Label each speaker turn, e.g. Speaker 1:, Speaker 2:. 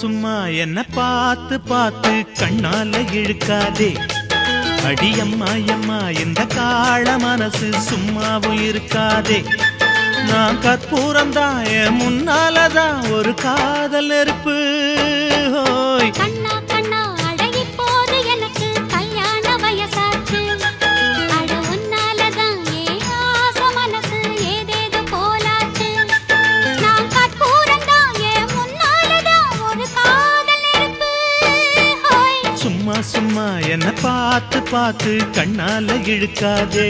Speaker 1: சும்மா என்ன பார்த்து பார்த்து கண்ணால இழுக்காதே. அடியம்மா எம்மா இந்த காள மனசு சும்மாவும் இருக்காதே. நான் கற்பூரம் தான் என் முன்னாலதான் ஒரு காதல் நெருப்பு.
Speaker 2: கண்ணா கண்ணா அழகி போது எனக்கு கல்யாண வயசாச்சு. அட உன்னாலதான் ஏன் ஆசை மனசு ஏதேதோ போலாச்சு. நான் கற்பூரம் தான் என் முன்னாலதான் ஒரு காதல் நெருப்பு.
Speaker 1: சும்மா சும்மா என்ன பார்த்து பார்த்து கண்ணால இழுக்காதே.